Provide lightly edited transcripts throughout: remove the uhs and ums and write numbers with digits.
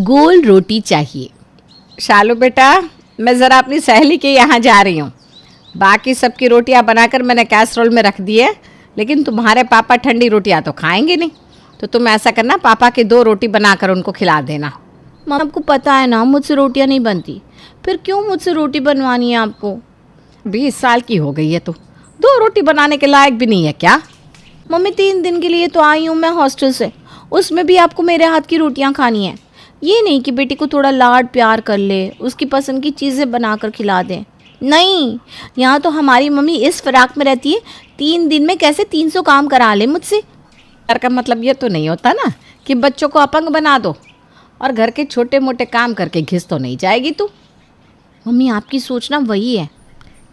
गोल रोटी चाहिए। शालू बेटा, मैं ज़रा अपनी सहेली के यहाँ जा रही हूँ। बाकी सबकी रोटियाँ बनाकर मैंने कैसरोल में रख दी है, लेकिन तुम्हारे पापा ठंडी रोटियाँ तो खाएंगे नहीं। तो तुम ऐसा करना, पापा की 2 रोटी बनाकर उनको खिला देना। मम्मी आपको पता है ना मुझसे रोटियां नहीं बनती, फिर क्यों मुझसे रोटी बनवानी है आपको? 20 साल की हो गई है तो 2 रोटी बनाने के लायक भी नहीं है क्या? मम्मी 3 दिन के लिए तो आई हूँ मैं हॉस्टल से, उसमें भी आपको मेरे हाथ की रोटियां खानी है। ये नहीं कि बेटी को थोड़ा लाड प्यार कर ले, उसकी पसंद की चीज़ें बनाकर खिला दें। नहीं, यहाँ तो हमारी मम्मी इस फिराक में रहती है 3 दिन में कैसे 300 काम करा ले मुझसे। घर का मतलब ये तो नहीं होता ना कि बच्चों को अपंग बना दो और घर के छोटे मोटे काम करके घिस तो नहीं जाएगी तू। मम्मी आपकी सोचना वही है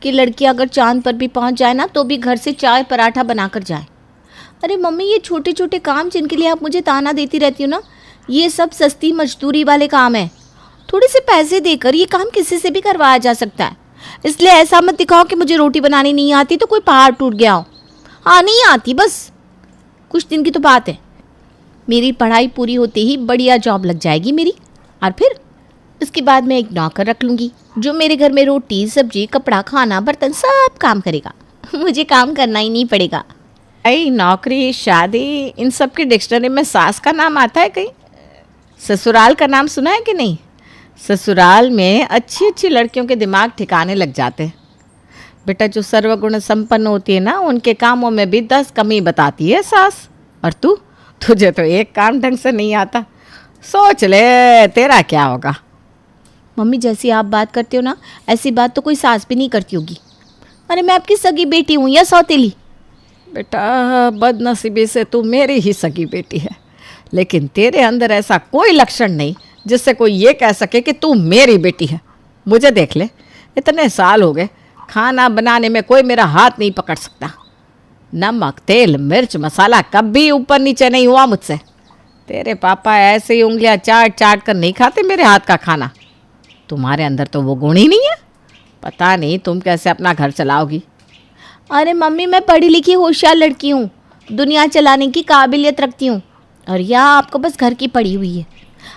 कि लड़की अगर चांद पर भी पहुंच जाए ना तो भी घर से चाय पराठा बनाकर जाए। अरे मम्मी ये छोटे छोटे काम जिनके लिए आप मुझे ताना देती रहती हो ना, ये सब सस्ती मजदूरी वाले काम है। थोड़े से पैसे देकर ये काम किसी से भी करवाया जा सकता है, इसलिए ऐसा मत दिखाओ कि मुझे रोटी बनानी नहीं आती तो कोई पहाड़ टूट गया हो। हाँ नहीं आती, बस कुछ दिन की तो बात है। मेरी पढ़ाई पूरी होते ही बढ़िया जॉब लग जाएगी मेरी, और फिर उसके बाद मैं एक नौकर रख लूँगी जो मेरे घर में रोटी सब्जी कपड़ा खाना बर्तन सब काम करेगा। मुझे काम करना ही नहीं पड़ेगा। भाई नौकरी शादी इन सब की डिक्शनरी में सास का नाम आता है कहीं? ससुराल का नाम सुना है कि नहीं? ससुराल में अच्छी अच्छी लड़कियों के दिमाग ठिकाने लग जाते हैं। बेटा जो सर्वगुण संपन्न होती है ना, उनके कामों में भी 10 कमी बताती है सास। और तुझे तो एक काम ढंग से नहीं आता। सोच ले तेरा क्या होगा। मम्मी जैसी आप बात करते हो ना, ऐसी बात तो कोई सास भी नहीं करती होगी। अरे मैं आपकी सगी बेटी हूँ या सौतेली? बेटा बदनसीबी से तू मेरी ही सगी बेटी है, लेकिन तेरे अंदर ऐसा कोई लक्षण नहीं जिससे कोई ये कह सके कि तू मेरी बेटी है। मुझे देख ले, इतने साल हो गए, खाना बनाने में कोई मेरा हाथ नहीं पकड़ सकता। नमक तेल मिर्च मसाला कभी ऊपर नीचे नहीं हुआ मुझसे। तेरे पापा ऐसे ही उंगलियां चाट चाट कर नहीं खाते मेरे हाथ का खाना। तुम्हारे अंदर तो वो गुण ही नहीं है। पता नहीं तुम कैसे अपना घर चलाओगी। अरे मम्मी मैं पढ़ी लिखी होशियार लड़की हूँ, दुनिया चलाने की काबिलियत रखती हूँ, और यहाँ आपको बस घर की पड़ी हुई है।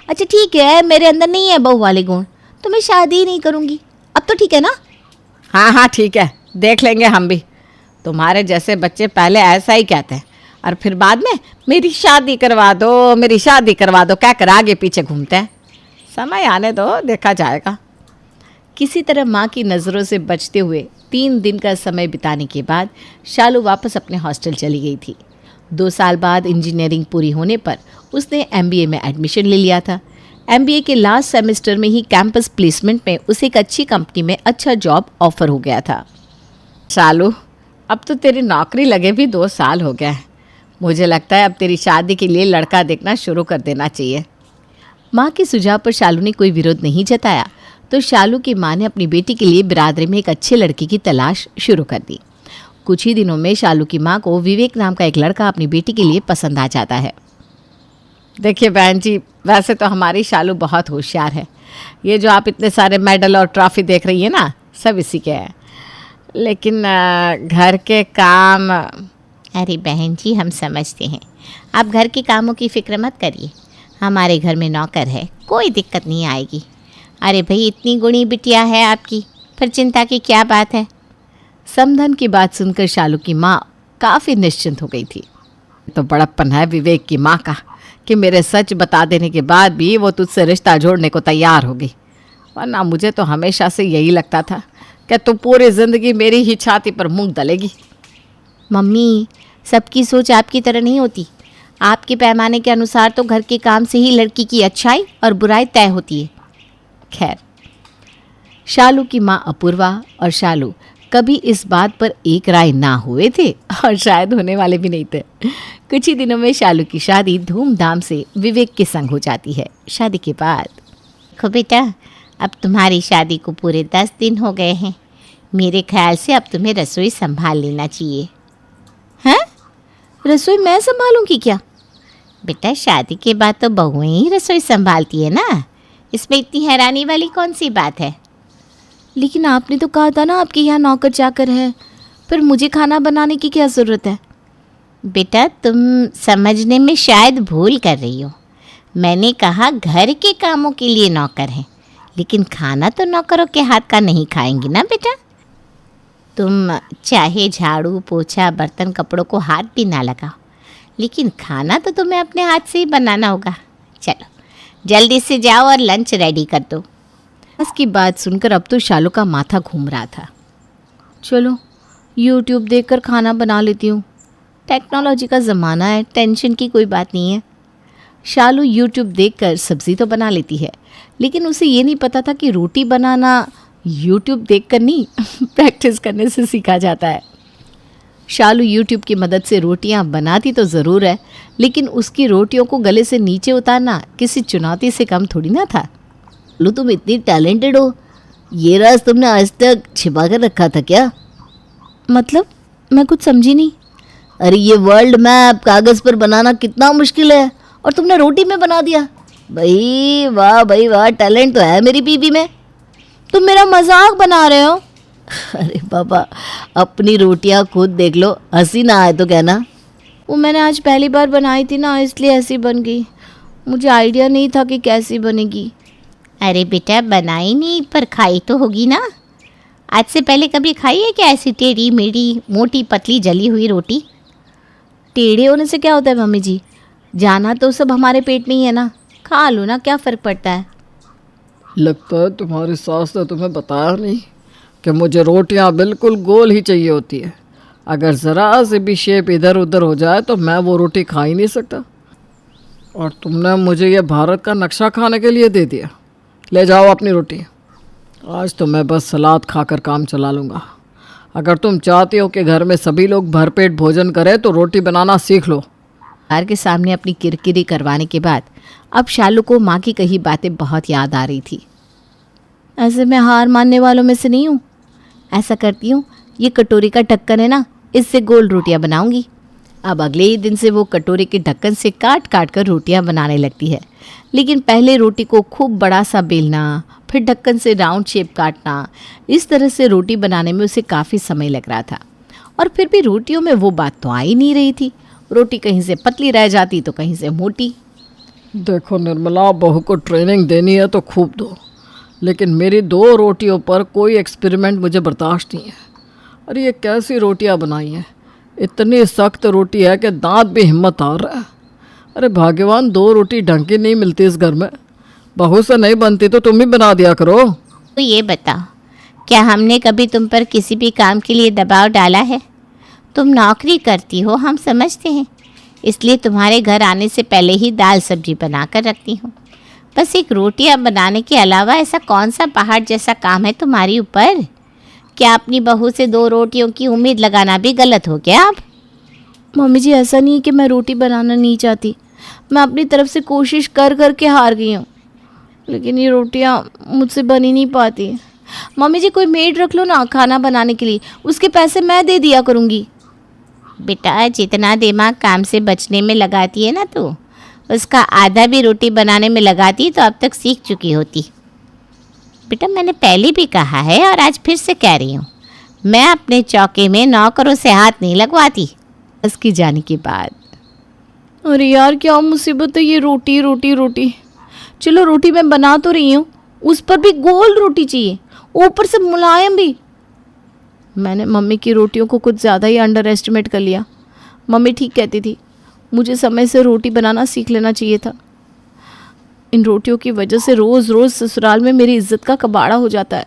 अच्छा ठीक है, मेरे अंदर नहीं है बहू वाले गुण, तो मैं शादी ही नहीं करूँगी। अब तो ठीक है ना? हाँ हाँ ठीक है, देख लेंगे हम भी। तुम्हारे जैसे बच्चे पहले ऐसा ही कहते हैं और फिर बाद में मेरी शादी करवा दो मेरी शादी करवा दो कहकर आगे पीछे घूमते हैं। समय आने दो, देखा जाएगा। किसी तरह माँ की नज़रों से बचते हुए 3 दिन का समय बिताने के बाद शालू वापस अपने हॉस्टल चली गई थी। 2 साल बाद इंजीनियरिंग पूरी होने पर उसने MBA में एडमिशन ले लिया था। MBA के लास्ट सेमेस्टर में ही कैंपस प्लेसमेंट में उसे एक अच्छी कंपनी में अच्छा जॉब ऑफर हो गया था। शालू अब तो तेरी नौकरी लगे भी 2 साल हो गया है। मुझे लगता है अब तेरी शादी के लिए लड़का देखना शुरू कर देना चाहिए। माँ के सुझाव पर शालू ने कोई विरोध नहीं जताया, तो शालू की माँ ने अपनी बेटी के लिए बिरादरी में एक अच्छे लड़के की तलाश शुरू कर दी। कुछ ही दिनों में शालू की माँ को विवेक नाम का एक लड़का अपनी बेटी के लिए पसंद आ जाता है। देखिए बहन जी, वैसे तो हमारी शालू बहुत होशियार है। ये जो आप इतने सारे मेडल और ट्रॉफी देख रही है ना, सब इसी के हैं। लेकिन घर के काम। अरे बहन जी हम समझते हैं, आप घर के कामों की फिक्र मत करिए, हमारे घर में नौकर है, कोई दिक्कत नहीं आएगी। अरे भाई इतनी गुणी बिटिया है आपकी, फिर चिंता की क्या बात है। समधन की बात सुनकर शालू की माँ काफ़ी निश्चिंत हो गई थी। तो बड़प्पन है विवेक की माँ का कि मेरे सच बता देने के बाद भी वो तुझसे रिश्ता जोड़ने को तैयार हो गई, वरना मुझे तो हमेशा से यही लगता था कि तू पूरी ज़िंदगी मेरी ही छाती पर मूंग दलेगी। मम्मी सबकी सोच आपकी तरह नहीं होती, आपके पैमाने के अनुसार तो घर के काम से ही लड़की की अच्छाई और बुराई तय होती है। खैर, शालू की माँ अपूर्वा और शालू कभी इस बात पर एक राय ना हुए थे और शायद होने वाले भी नहीं थे। कुछ ही दिनों में शालू की शादी धूमधाम से विवेक के संग हो जाती है। शादी के बाद देखो बेटा, अब तुम्हारी शादी को पूरे 10 दिन हो गए हैं, मेरे ख्याल से अब तुम्हें रसोई संभाल लेना चाहिए। हैं? रसोई मैं संभालूंगी क्या? बेटा शादी के बाद तो बहुएं ही रसोई संभालती है ना, इसमें इतनी हैरानी वाली कौन सी बात है? लेकिन आपने तो कहा था ना आपके यहाँ नौकर चाकर है, फिर मुझे खाना बनाने की क्या ज़रूरत है? बेटा तुम समझने में शायद भूल कर रही हो। मैंने कहा घर के कामों के लिए नौकर हैं, लेकिन खाना तो नौकरों के हाथ का नहीं खाएंगी ना बेटा। तुम चाहे झाड़ू पोछा बर्तन कपड़ों को हाथ भी ना लगाओ, लेकिन खाना तो तुम्हें अपने हाथ से ही बनाना होगा। चलो जल्दी से जाओ और लंच रेडी कर दो। उसकी बात सुनकर अब तो शालू का माथा घूम रहा था। चलो यूट्यूब देखकर खाना बना लेती हूँ, टेक्नोलॉजी का ज़माना है, टेंशन की कोई बात नहीं है। शालू यूट्यूब देखकर सब्ज़ी तो बना लेती है, लेकिन उसे ये नहीं पता था कि रोटी बनाना यूट्यूब देखकर नहीं प्रैक्टिस करने से सीखा जाता है। शालू यूट्यूब की मदद से रोटियां बनाती तो ज़रूर है, लेकिन उसकी रोटियों को गले से नीचे उतारना किसी चुनौती से कम थोड़ी ना था। लो तुम इतनी टैलेंटेड हो, ये राज तुमने आज तक छिपा कर रखा था क्या? मतलब मैं कुछ समझी नहीं। अरे ये वर्ल्ड मैप कागज़ पर बनाना कितना मुश्किल है और तुमने रोटी में बना दिया। भाई वाह, टैलेंट तो है मेरी बीवी में। तुम मेरा मजाक बना रहे हो? अरे बाबा, अपनी रोटियां खुद देख लो, हंसी ना आए तो कहना। वो मैंने आज पहली बार बनाई थी ना, इसलिए ऐसी बन गई। मुझे आइडिया नहीं था कि कैसी बनेगी। अरे बेटा बनाई नहीं पर खाई तो होगी ना। आज से पहले कभी खाई है क्या ऐसी टेढ़ी मेढ़ी मोटी पतली जली हुई रोटी? टेढ़े होने से क्या होता है मम्मी जी, जाना तो सब हमारे पेट में ही है ना, खा लो ना, क्या फ़र्क पड़ता है। लगता है तुम्हारी सास ने तुम्हें बताया नहीं कि मुझे रोटियां बिल्कुल गोल ही चाहिए होती है। अगर ज़रा से भी शेप इधर उधर हो जाए तो मैं वो रोटी खा ही नहीं सकता। और तुमने मुझे ये भारत का नक्शा खाने के लिए दे दिया। ले जाओ अपनी रोटी। आज तो मैं बस सलाद खाकर काम चला लूँगा। अगर तुम चाहती हो कि घर में सभी लोग भरपेट भोजन करें तो रोटी बनाना सीख लो। यार के सामने अपनी किरकिरी करवाने के बाद अब शालू को माँ की कही बातें बहुत याद आ रही थी। ऐसे मैं हार मानने वालों में से नहीं हूँ। ऐसा करती हूँ, ये कटोरी का ढक्कन है ना, इससे गोल रोटियाँ बनाऊंगी। अब अगले ही दिन से वो कटोरी के ढक्कन से काट काट कर रोटियाँ बनाने लगती है। लेकिन पहले रोटी को खूब बड़ा सा बेलना, फिर ढक्कन से राउंड शेप काटना, इस तरह से रोटी बनाने में उसे काफ़ी समय लग रहा था। और फिर भी रोटियों में वो बात तो आ ही नहीं रही थी। रोटी कहीं से पतली रह जाती तो कहीं से मोटी। देखो निर्मला, बहू को ट्रेनिंग देनी है तो खूब दो, लेकिन मेरी 2 रोटियों पर कोई एक्सपेरिमेंट मुझे बर्दाश्त नहीं है। अरे ये कैसी रोटियां बनाई हैं, इतनी सख्त रोटी है कि दांत भी हिम्मत हार रहा है। अरे भाग्यवान, 2 रोटी ढंग की नहीं मिलती इस घर में। बहू से नहीं बनती तो तुम ही बना दिया करो। तो ये बताओ, क्या हमने कभी तुम पर किसी भी काम के लिए दबाव डाला है? तुम नौकरी करती हो, हम समझते हैं, इसलिए तुम्हारे घर आने से पहले ही दाल सब्जी बना कर रखती हूँ। बस एक रोटियाँ बनाने के अलावा ऐसा कौन सा पहाड़ जैसा काम है तुम्हारी ऊपर? क्या अपनी बहू से 2 रोटियों की उम्मीद लगाना भी गलत हो गया? आप मम्मी जी, ऐसा नहीं है कि मैं रोटी बनाना नहीं चाहती, मैं अपनी तरफ से कोशिश कर कर के हार गई हूँ, लेकिन ये रोटियाँ मुझसे बन ही नहीं पाती। मम्मी जी, कोई मेड रख लो ना खाना बनाने के लिए, उसके पैसे मैं दे दिया करूँगी। बेटा, जितना दिमाग काम से बचने में लगाती है ना तू, उसका आधा भी रोटी बनाने में लगाती तो अब तक सीख चुकी होती। बेटा, मैंने पहले भी कहा है और आज फिर से कह रही हूँ, मैं अपने चौके में नौकरों से हाथ नहीं लगवाती। उसकी जाने के बाद अरे यार, क्या मुसीबत है ये रोटी रोटी रोटी। चलो रोटी मैं बना तो रही हूँ, उस पर भी गोल रोटी चाहिए, ऊपर से मुलायम भी। मैंने मम्मी की रोटियों को कुछ ज़्यादा ही अंडर एस्टिमेट कर लिया। मम्मी ठीक कहती थी, मुझे समय से रोटी बनाना सीख लेना चाहिए था। इन रोटियों की वजह से रोज़ रोज़ ससुराल में मेरी इज्जत का कबाड़ा हो जाता है।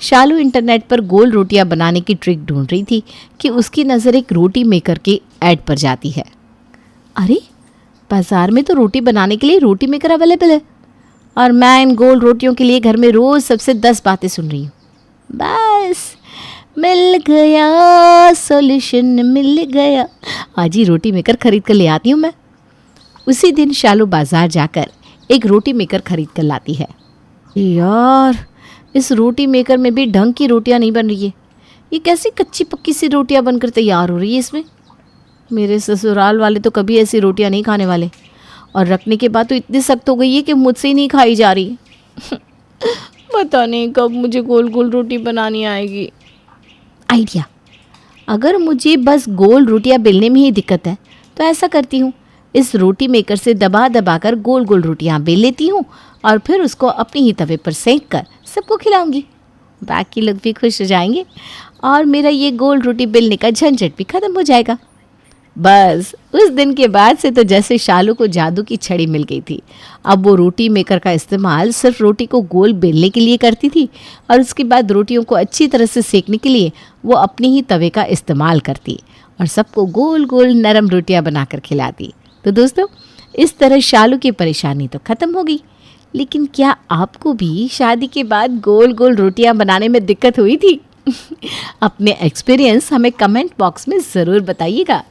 शालू इंटरनेट पर गोल रोटियां बनाने की ट्रिक ढूंढ रही थी कि उसकी नज़र एक रोटी मेकर के ऐड पर जाती है। अरे, बाज़ार में तो रोटी बनाने के लिए रोटी मेकर अवेलेबल है, और मैं इन गोल रोटियों के लिए घर में रोज़ सबसे 10 बातें सुन रही हूँ। बस मिल गया सॉल्यूशन, मिल गया। आज ही रोटी मेकर खरीद कर ले आती हूँ मैं। उसी दिन शालू बाज़ार जाकर एक रोटी मेकर खरीद कर लाती है। यार, इस रोटी मेकर में भी ढंग की रोटियां नहीं बन रही है। ये कैसी कच्ची पक्की सी रोटियां बनकर तैयार हो रही है इसमें। मेरे ससुराल वाले तो कभी ऐसी रोटियां नहीं खाने वाले, और रखने के बाद तो इतनी सख्त हो गई है कि मुझसे ही नहीं खाई जा रही। पता नहीं कब मुझे गोल गोल रोटी बनानी आएगी। आइडिया, अगर मुझे बस गोल रोटियां बेलने में ही दिक्कत है तो ऐसा करती हूँ, इस रोटी मेकर से दबा दबा कर गोल गोल रोटियां बेल लेती हूँ और फिर उसको अपनी ही तवे पर सेंक कर सबको खिलाऊंगी। बाकी लोग भी खुश हो जाएंगे और मेरा ये गोल रोटी बेलने का झंझट भी खत्म हो जाएगा। बस उस दिन के बाद से तो जैसे शालू को जादू की छड़ी मिल गई थी। अब वो रोटी मेकर का इस्तेमाल सिर्फ रोटी को गोल बेलने के लिए करती थी और उसके बाद रोटियों को अच्छी तरह से सेकने के लिए वो अपने ही तवे का इस्तेमाल करती और सबको गोल गोल नरम रोटियां बनाकर खिलाती। तो दोस्तों, इस तरह शालू की परेशानी तो ख़त्म हो गई। लेकिन क्या आपको भी शादी के बाद गोल गोल रोटियां बनाने में दिक्कत हुई थी? अपने एक्सपीरियंस हमें कमेंट बॉक्स में ज़रूर बताइएगा।